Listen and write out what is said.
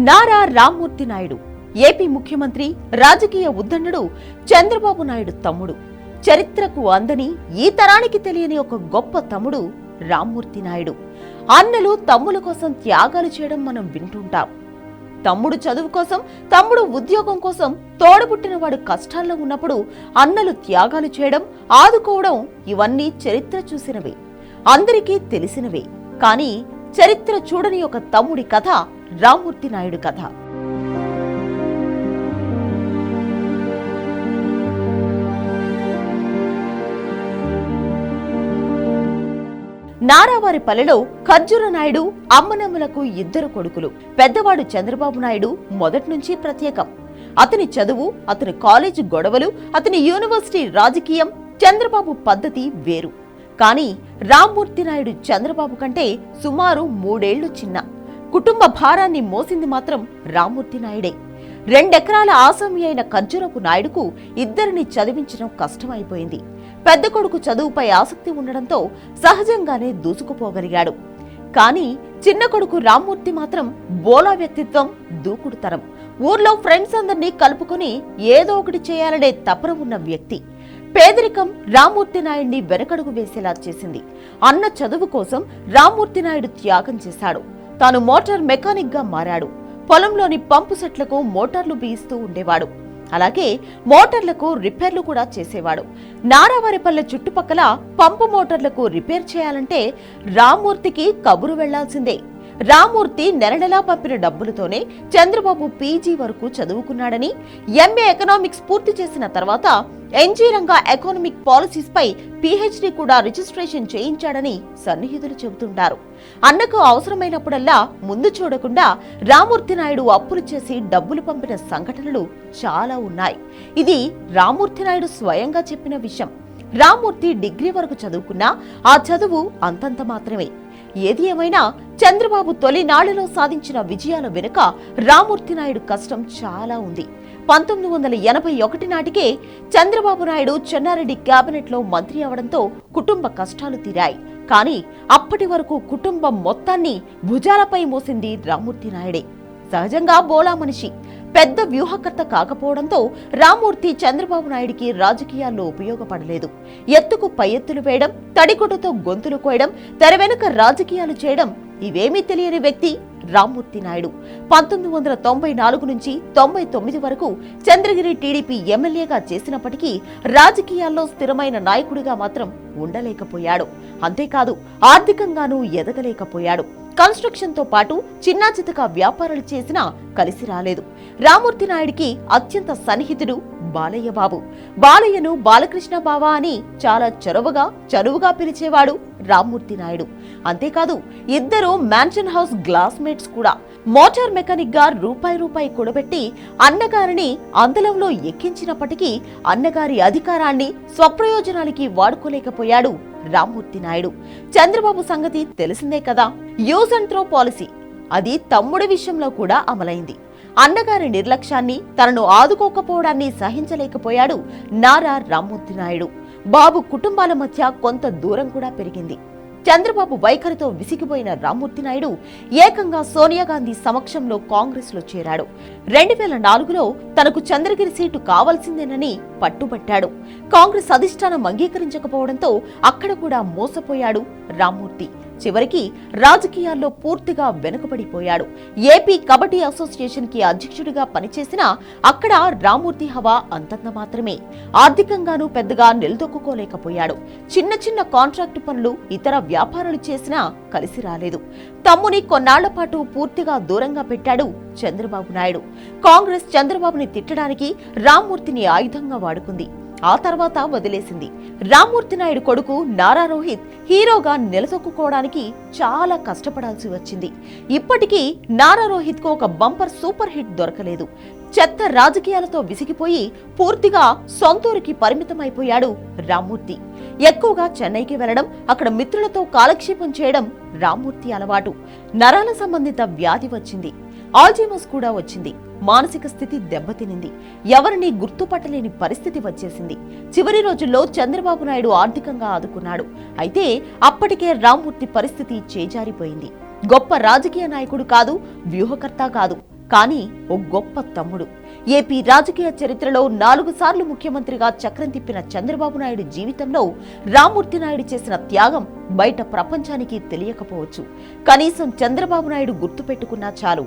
Nara Rammurthy Naidu AP ముఖ్యమంత్రి, రాజకీయ ఉద్దండుడు చంద్రబాబు నాయుడు తమ్ముడు. చరిత్రకు అందని, ఈ తరానికి తెలియని ఒక గొప్ప తమ్ముడు రామ్మూర్తి నాయుడు. అన్నలు తమ్ముల కోసం త్యాగాలు చేయడం మనం వింటుంటాం. తమ్ముడు చదువు కోసం, తమ్ముడు ఉద్యోగం కోసం తోడబుట్టిన వాడు కష్టాల్లో ఉన్నప్పుడు అన్నలు త్యాగాలు చేయడం, ఆదుకోవడం ఇవన్నీ చరిత్ర చూసినవే, అందరికీ తెలిసినవే. కానీ చరిత్ర చూడని ఒక తమ్ముడి కథ రామ్మూర్తి నాయుడు కథ. నారావారిపల్లెలో ఖర్జూర నాయుడు అమ్మనమ్మలకు ఇద్దరు కొడుకులు. పెద్దవాడు చంద్రబాబు నాయుడు మొదటి నుంచి ప్రత్యేకం. అతని చదువు, అతని కాలేజీ గొడవలు, అతని యూనివర్సిటీ రాజకీయం, చంద్రబాబు పద్ధతి వేరు. కానీ రామ్మూర్తి నాయుడు చంద్రబాబు కంటే సుమారు 3 ఏళ్లు చిన్న. కుటుంబ భారాన్ని మోసింది మాత్రం రామ్మూర్తి నాయుడే. 2 ఎకరాల ఆసామి అయిన ఖర్జూరపు నాయుడుకు ఇద్దరిని చదివించడం కష్టమైపోయింది. పెద్ద కొడుకు చదువుపై ఆసక్తి ఉండడంతో సహజంగానే దూసుకుపోగలిగాడు. కానీ చిన్న కొడుకు రామ్మూర్తి మాత్రం బోలా వ్యక్తిత్వం, దూకుడుతనం. ఊర్లో ఫ్రెండ్స్ అందరినీ కలుపుకొని ఏదో ఒకటి చేయాలనే తపన ఉన్న వ్యక్తి. పేదరికం రామ్మూర్తి నాయుడిని వెనకడుగు వేసేలా చేసింది. అన్న చదువు కోసం రామ్మూర్తి నాయుడు త్యాగం చేశాడు. తాను మోటార్ మెకానిక్ గా మారాడు. పొలంలోని పంపు సెట్లకు మోటార్లు బిగిస్తూ ఉండేవాడు. అలాగే మోటార్లకు రిపేర్లు కూడా చేసేవాడు. నారావారిపల్లె చుట్టుపక్కల పంపు మోటార్లకు రిపేర్ చేయాలంటే రామ్మూర్తికి కబురు వెళ్లాల్సిందే. రామ్మూర్తి నెలనెలా పంపిన డబ్బులతోనే చంద్రబాబు పీజీ వరకు చదువుకున్నాడని, ఎంఏ ఎకనామిక్స్ పూర్తి చేసిన తర్వాత ఎన్జీ రంగా ఎకనామిక్ పాలసీస్ పై పీహెచ్డీ కూడా రిజిస్ట్రేషన్ చేయించాడని సన్నిహితులు చెబుతుంటారు. అన్నకు అవసరమైనప్పుడల్లా ముందు చూడకుండా రామ్మూర్తి నాయుడు అప్పులు చేసి డబ్బులు పంపిన సంఘటనలు చాలా ఉన్నాయి. ఇది రామ్మూర్తి నాయుడు స్వయంగా చెప్పిన విషయం. రామ్మూర్తి డిగ్రీ వరకు చదువుకున్నా ఆ చదువు అంతంత మాత్రమే. ఏది ఏమైనా చంద్రబాబు తొలి నాళ్లలో సాధించిన విజయాల వెనుక రామ్మూర్తి నాయుడు కష్టం చాలా ఉంది. 1981 నాటికే చంద్రబాబు నాయుడు చెన్నారెడ్డి కేబినెట్ లో మంత్రి అవడంతో కుటుంబ కష్టాలు తీరాయి. కానీ అప్పటి వరకు కుటుంబం మొత్తాన్ని భుజాలపై మోసింది రామ్మూర్తి నాయుడే. సహజంగా బోలా మనిషి, పెద్ద వ్యూహకర్త కాకపోవడంతో రామ్మూర్తి చంద్రబాబు నాయుడికి రాజకీయాల్లో ఉపయోగపడలేదు. ఎత్తుకు పై ఎత్తులు వేయడం, తడికొట్టుతో గొంతులు కోయడం, తెర వెనుక రాజకీయాలు చేయడం ఇవేమీ తెలియని వ్యక్తి రామ్మూర్తి నాయుడు. 1994 నుంచి 99 వరకు చంద్రగిరి టీడీపీ ఎమ్మెల్యేగా చేసినప్పటికీ రాజకీయాల్లో స్థిరమైన నాయకుడిగా మాత్రం ఉండలేకపోయాడు. అంతేకాదు ఆర్థికంగానూ ఎదగలేకపోయాడు. కన్స్ట్రక్షన్ తో పాటు చిన్నా చితకా వ్యాపారాలు చేసినా కలిసి రాలేదు. రామ్మూర్తి నాయుడికి అత్యంత సన్నిహితుడు బాలయ్య బాబు. బాలయ్యను బాలకృష్ణ బావా అని చాలా చనువుగా పిలిచేవాడు రామ్మూర్తి నాయుడు. అంతేకాదు ఇద్దరు మ్యాన్షన్ హౌస్ గ్లాస్మేట్స్ కూడా. మోటార్ మెకానిక్ గా రూపాయి కూడబెట్టి అన్నగారిని అందలంలో ఎక్కించినప్పటికీ అన్నగారి అధికారాన్ని స్వప్రయోజనానికి వాడుకోలేకపోయాడు రామ్మూర్తి నాయుడు. చంద్రబాబు సంగతి తెలిసిందే కదా. యూజ్ అండ్ త్రో పాలసీ అది తమ్ముడి విషయంలో కూడా అమలైంది. అన్నగారి నిర్లక్ష్యాన్ని, తనను ఆదుకోకపోవడాన్ని సహించలేకపోయాడు నారా రామ్మూర్తి నాయుడు. బాబు కుటుంబాల మధ్య కొంత దూరం కూడా పెరిగింది. చంద్రబాబు వైఖరితో విసిగిపోయిన రామ్మూర్తి నాయుడు ఏకంగా సోనియా గాంధీ సమక్షంలో కాంగ్రెస్ లో చేరాడు. 2004లో తనకు చంద్రగిరి సీటు కావాల్సిందేనని పట్టుబట్టాడు. కాంగ్రెస్ అధిష్టానం అంగీకరించకపోవడంతో అక్కడ కూడా మోసపోయాడు రామ్మూర్తి. చివరికి రాజకీయాల్లో పూర్తిగా వెనుకబడిపోయాడు. ఏపీ కబడ్డీ అసోసియేషన్ కి అధ్యక్షుడిగా పనిచేసినా అక్కడ రామ్మూర్తి హవా అంతంత మాత్రమే. ఆర్థికంగానూ పెద్దగా నిలదొక్కుకోలేకపోయాడు. చిన్న కాంట్రాక్టు పనులు, ఇతర వ్యాపారాలు చేసినా కలిసి రాలేదు. తమ్ముని కొన్నాళ్ల పాటు పూర్తిగా దూరంగా పెట్టాడు చంద్రబాబు నాయుడు. కాంగ్రెస్ చంద్రబాబుని తిట్టడానికి రామ్మూర్తిని ఆయుధంగా వాడుకుంది. ఆ తర్వాత వదిలేసింది. రామ్మూర్తి నాయుడు కొడుకు నారా రోహిత్ హీరోగా నిలదొక్కుకోవడానికి చాలా కష్టపడాల్సి వచ్చింది. ఇప్పటికీ నారా రోహిత్ కు ఒక బంపర్ సూపర్ హిట్ దొరకలేదు. చెత్త రాజకీయాలతో విసిగిపోయి పూర్తిగా సొంతూరికి పరిమితమైపోయాడు రామ్మూర్తి. ఎక్కువగా చెన్నైకి వెళ్లడం, అక్కడ మిత్రులతో కాలక్షేపం చేయడం రామ్మూర్తి అలవాటు. నరాల సంబంధిత వ్యాధి వచ్చింది. ఆల్జీమస్ కూడా వచ్చింది. మానసిక స్థితి దెబ్బతినింది. ఎవరిని గుర్తుపట్టలేని పరిస్థితి వచ్చేసింది. చివరి రోజుల్లో చంద్రబాబు నాయుడు ఆర్థికంగా ఆదుకున్నాడు. అయితే అప్పటికే రామ్మూర్తి పరిస్థితి చేజారిపోయింది. గొప్ప రాజకీయ నాయకుడు కాదు, వ్యూహకర్త కాదు. కానీ ఓ గొప్ప తమ్ముడు. ఏపీ రాజకీయ చరిత్రలో 4 సార్లు ముఖ్యమంత్రిగా చక్రం తిప్పిన చంద్రబాబు నాయుడు జీవితంలో రామ్మూర్తి నాయుడు చేసిన త్యాగం బయట ప్రపంచానికి తెలియకపోవచ్చు. కనీసం చంద్రబాబు నాయుడు గుర్తుపెట్టుకున్నా చాలు.